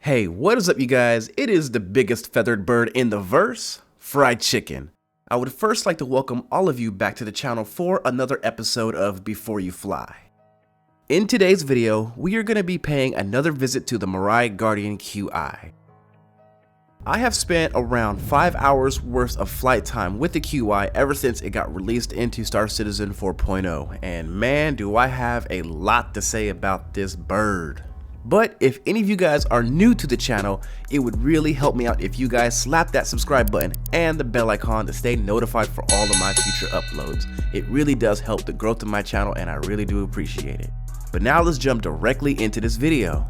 Hey, what is up you guys? It is the biggest feathered bird in the verse, Fried Chicken. I would first like to welcome all of you back to the channel for another episode of Before You Fly. In today's video, we are going to be paying another visit to the Mirai Guardian Qi. I have spent around 5 hours worth of flight time with the Qi ever since it got released into Star Citizen 4.0, and man do I have a lot to say about this bird. But if any of you guys are new to the channel, it would really help me out if you guys slap that subscribe button and the bell icon to stay notified for all of my future uploads. It really does help the growth of my channel and I really do appreciate it. But now let's jump directly into this video.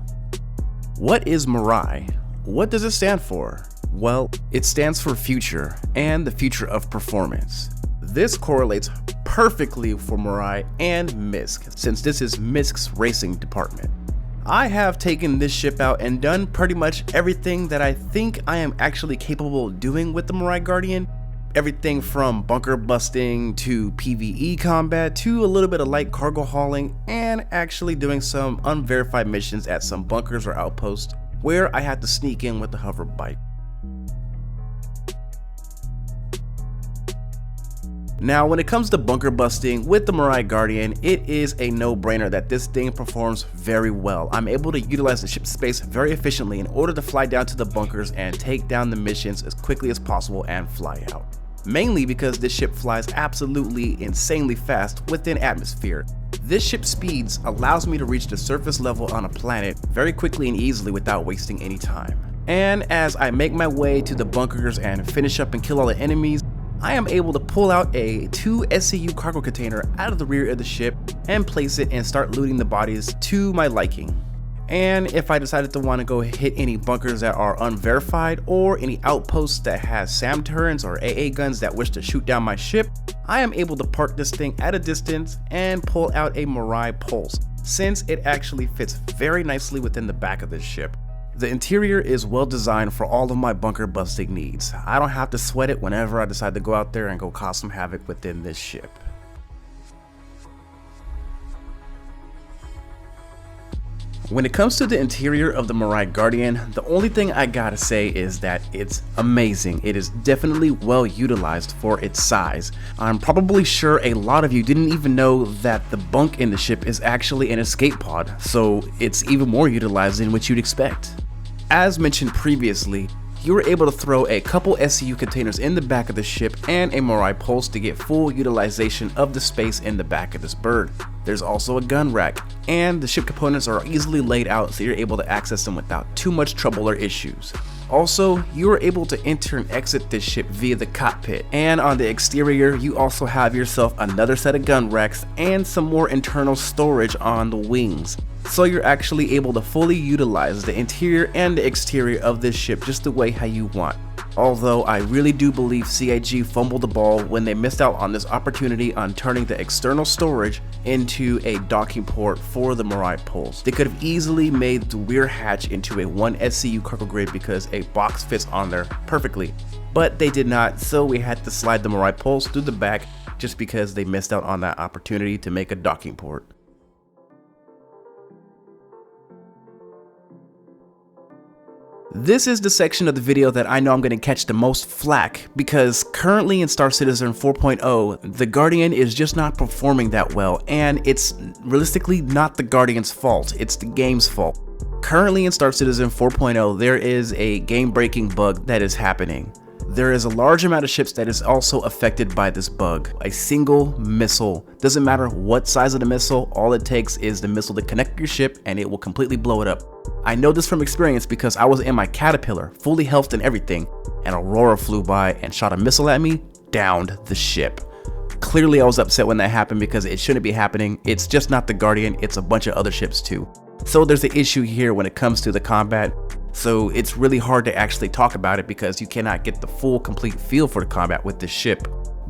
What is Mirai? What does it stand for? Well, it stands for future and the future of performance. This correlates perfectly for Mirai and MSC, since this is MSC's racing department. I have taken this ship out and done pretty much everything that I think I am actually capable of doing with the Mirai Guardian. Everything from bunker busting to PvE combat to a little bit of light cargo hauling and actually doing some unverified missions at some bunkers or outposts where I had to sneak in with the hover bike. Now, when it comes to bunker busting with the Mirai Guardian, it is a no-brainer that this thing performs very well. I'm able to utilize the ship's space very efficiently in order to fly down to the bunkers and take down the missions as quickly as possible and fly out. Mainly because this ship flies absolutely insanely fast within atmosphere. This ship's speeds allows me to reach the surface level on a planet very quickly and easily without wasting any time. And as I make my way to the bunkers and finish up and kill all the enemies, I am able to pull out a 2 SCU cargo container out of the rear of the ship and place it and start looting the bodies to my liking. And if I decided to want to go hit any bunkers that are unverified or any outposts that has SAM turrets or AA guns that wish to shoot down my ship, I am able to park this thing at a distance and pull out a Mirai Pulse, since it actually fits very nicely within the back of this ship. The interior is well designed for all of my bunker busting needs. I don't have to sweat it whenever I decide to go out there and go cause some havoc within this ship. When it comes to the interior of the Mirai Guardian, the only thing I gotta say is that it's amazing. It is definitely well utilized for its size. I'm probably sure a lot of you didn't even know that the bunk in the ship is actually an escape pod, so it's even more utilized than what you'd expect. As mentioned previously, you were able to throw a couple SCU containers in the back of the ship and a Mirai Pulse to get full utilization of the space in the back of this bird. There's also a gun rack, and the ship components are easily laid out so you're able to access them without too much trouble or issues. Also, you are able to enter and exit this ship via the cockpit, and on the exterior you also have yourself another set of gun racks and some more internal storage on the wings. So you're actually able to fully utilize the interior and the exterior of this ship just the way how you want. Although I really do believe CIG fumbled the ball when they missed out on this opportunity on turning the external storage into a docking port for the Mirai Pulse. They could have easily made the rear hatch into a 1 SCU cargo grade because a box fits on there perfectly, but they did not, so we had to slide the Mirai Pulse through the back just because they missed out on that opportunity to make a docking port. This is the section of the video that I know I'm going to catch the most flack, because currently in Star Citizen 4.0, the Guardian is just not performing that well, and it's realistically not the Guardian's fault, it's the game's fault. Currently in Star Citizen 4.0, there is a game-breaking bug that is happening. There is a large amount of ships that is also affected by this bug. A single missile, doesn't matter what size of the missile, all it takes is the missile to connect your ship and it will completely blow it up. I know this from experience because I was in my Caterpillar, fully healthed and everything, and Aurora flew by and shot a missile at me, downed the ship. Clearly I was upset when that happened because it shouldn't be happening. It's just not the Guardian, it's a bunch of other ships too. So there's an issue here when it comes to the combat. So it's really hard to actually talk about it because you cannot get the full complete feel for the combat with this ship.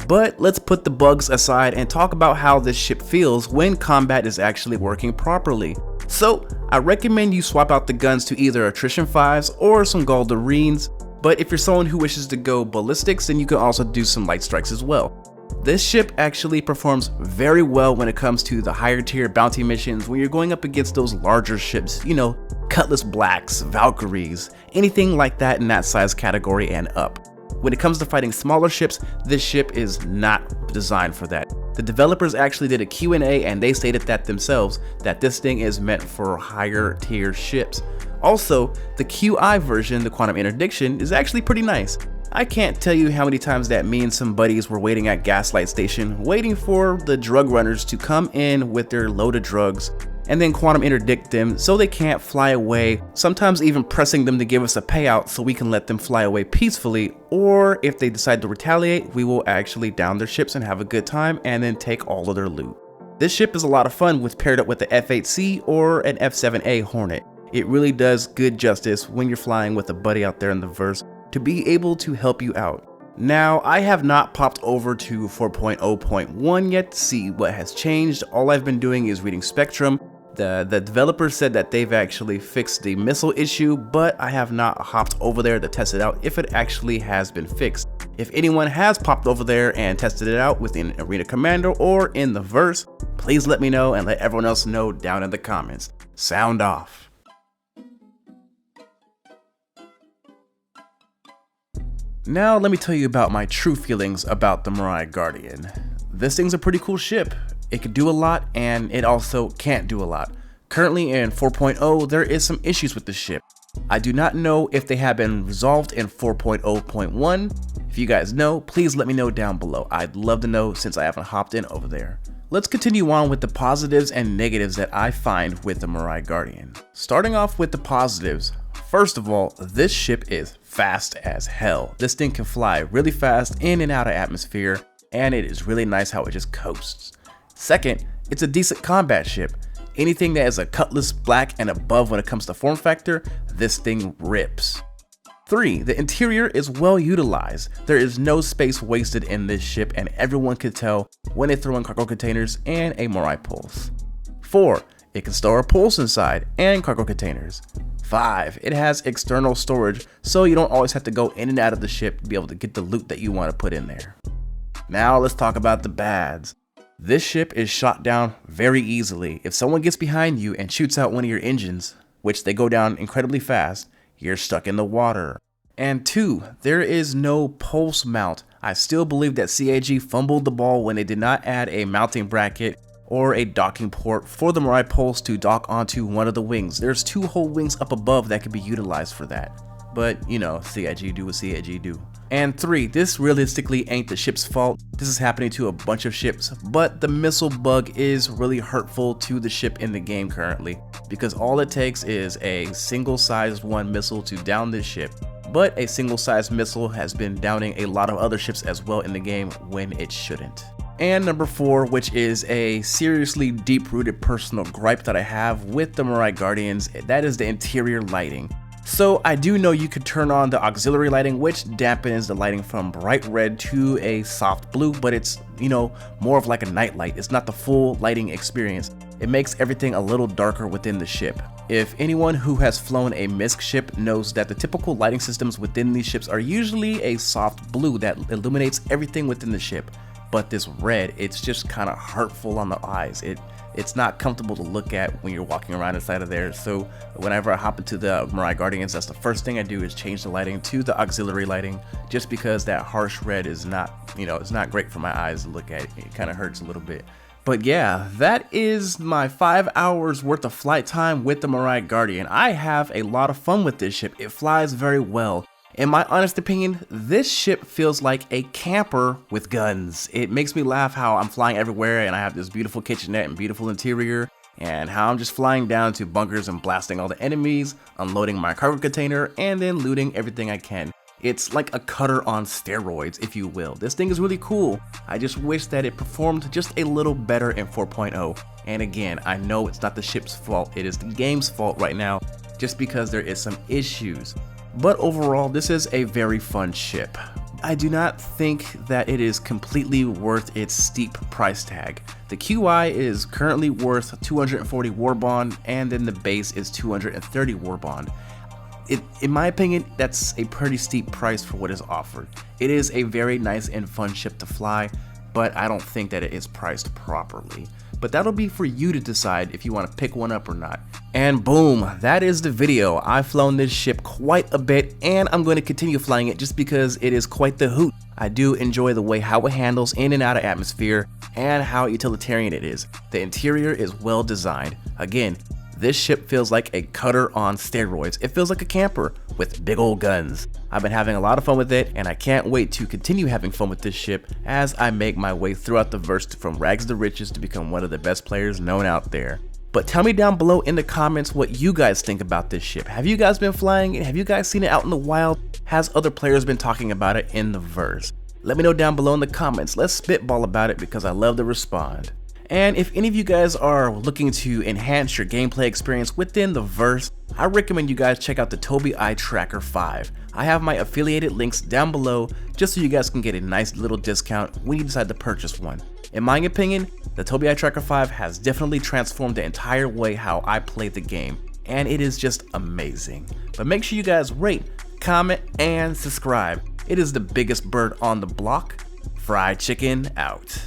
But let's put the bugs aside and talk about how this ship feels when combat is actually working properly. So I recommend you swap out the guns to either attrition 5s or some Galdarines, but if you're someone who wishes to go ballistics, then you can also do some light strikes as well. This ship actually performs very well when it comes to the higher tier bounty missions when you're going up against those larger ships, you know, Cutlass Blacks, Valkyries, anything like that in that size category and up. When it comes to fighting smaller ships, this ship is not designed for that. The developers actually did a Q&A and they stated that themselves, that this thing is meant for higher tier ships. Also, the QI version, the Quantum Interdiction, is actually pretty nice. I can't tell you how many times that me and some buddies were waiting at Gaslight Station, waiting for the drug runners to come in with their load of drugs, and then quantum interdict them so they can't fly away, sometimes even pressing them to give us a payout so we can let them fly away peacefully, or if they decide to retaliate, we will actually down their ships and have a good time and then take all of their loot. This ship is a lot of fun with paired up with the F8C or an F7A Hornet. It really does good justice when you're flying with a buddy out there in the verse to be able to help you out. Now, I have not popped over to 4.0.1 yet to see what has changed. All I've been doing is reading Spectrum. The developer said that they've actually fixed the missile issue, but I have not hopped over there to test it out if it actually has been fixed. If anyone has popped over there and tested it out within Arena Commander or in the verse, please let me know and let everyone else know down in the comments. Sound off. Now let me tell you about my true feelings about the Mirai Guardian. This thing's a pretty cool ship. It can do a lot and it also can't do a lot. Currently in 4.0 there is some issues with the ship. I do not know if they have been resolved in 4.0.1. If you guys know, please let me know down below. I'd love to know since I haven't hopped in over there. Let's continue on with the positives and negatives that I find with the Mirai Guardian. Starting off with the positives. First of all, this ship is fast as hell. This thing can fly really fast in and out of atmosphere, and it is really nice how it just coasts. Second, it's a decent combat ship. Anything that is a Cutlass Black and above when it comes to form factor, this thing rips. 3, the interior is well utilized. There is no space wasted in this ship and everyone can tell when they throw in cargo containers and a Mirai Pulse. 4, it can store a Pulse inside and cargo containers. 5, it has external storage so you don't always have to go in and out of the ship to be able to get the loot that you want to put in there. Now let's talk about the bads. This ship is shot down very easily. If someone gets behind you and shoots out one of your engines, which they go down incredibly fast, you're stuck in the water. And 2, there is no pulse mount. I still believe that CAG fumbled the ball when they did not add a mounting bracket or a docking port for the Mirai Pulse to dock onto one of the wings. There's 2 whole wings up above that could be utilized for that. But, you know, CIG do what CIG do. And 3, this realistically ain't the ship's fault. This is happening to a bunch of ships, but the missile bug is really hurtful to the ship in the game currently, because all it takes is a single-sized one missile to down this ship. But a single-sized missile has been downing a lot of other ships as well in the game when it shouldn't. And number 4, which is a seriously deep-rooted personal gripe that I have with the Mirai Guardians, that is the interior lighting. So I do know you could turn on the auxiliary lighting, which dampens the lighting from bright red to a soft blue, but it's, you know, more of like a night light. It's not the full lighting experience. It makes everything a little darker within the ship. If anyone who has flown a MISC ship knows that the typical lighting systems within these ships are usually a soft blue that illuminates everything within the ship. But this red, it's just kind of hurtful on the eyes. It's not comfortable to look at when you're walking around inside of there. So whenever I hop into the Mirai Guardians, that's the first thing I do is change the lighting to the auxiliary lighting, just because that harsh red is not, you know, it's not great for my eyes to look at. It kind of hurts a little bit. But yeah, that is my 5 hours worth of flight time with the Mirai Guardian. I have a lot of fun with this ship. It flies very well. In my honest opinion, this ship feels like a camper with guns. It makes me laugh how I'm flying everywhere and I have this beautiful kitchenette and beautiful interior, and how I'm just flying down to bunkers and blasting all the enemies, unloading my cargo container, and then looting everything I can. It's like a cutter on steroids, if you will. This thing is really cool. I just wish that it performed just a little better in 4.0. And again, I know it's not the ship's fault, it is the game's fault right now, just because there is some issues. But overall, this is a very fun ship. I do not think that it is completely worth its steep price tag. The QI is currently worth 240 war bond, and then the base is 230 war bond. In my opinion, that's a pretty steep price for what is offered. It is a very nice and fun ship to fly, but I don't think that it is priced properly. But that'll be for you to decide if you want to pick one up or not. And boom, that is the video. I've flown this ship quite a bit, and I'm going to continue flying it just because it is quite the hoot. I do enjoy the way how it handles in and out of atmosphere and how utilitarian it is. The interior is well designed. Again, this ship feels like a cutter on steroids. It feels like a camper with big old guns. I've been having a lot of fun with it, and I can't wait to continue having fun with this ship as I make my way throughout the verse from rags to riches to become one of the best players known out there. But tell me down below in the comments what you guys think about this ship. Have you guys been flying it? Have you guys seen it out in the wild? Has other players been talking about it in the verse? Let me know down below in the comments. Let's spitball about it because I love to respond. And if any of you guys are looking to enhance your gameplay experience within the verse, I recommend you guys check out the Tobii Eye Tracker 5. I have my affiliated links down below just so you guys can get a nice little discount when you decide to purchase one. In my opinion, the Tobii Eye Tracker 5 has definitely transformed the entire way how I play the game, and it is just amazing. But make sure you guys rate, comment, and subscribe. It is the biggest bird on the block. Fried chicken out.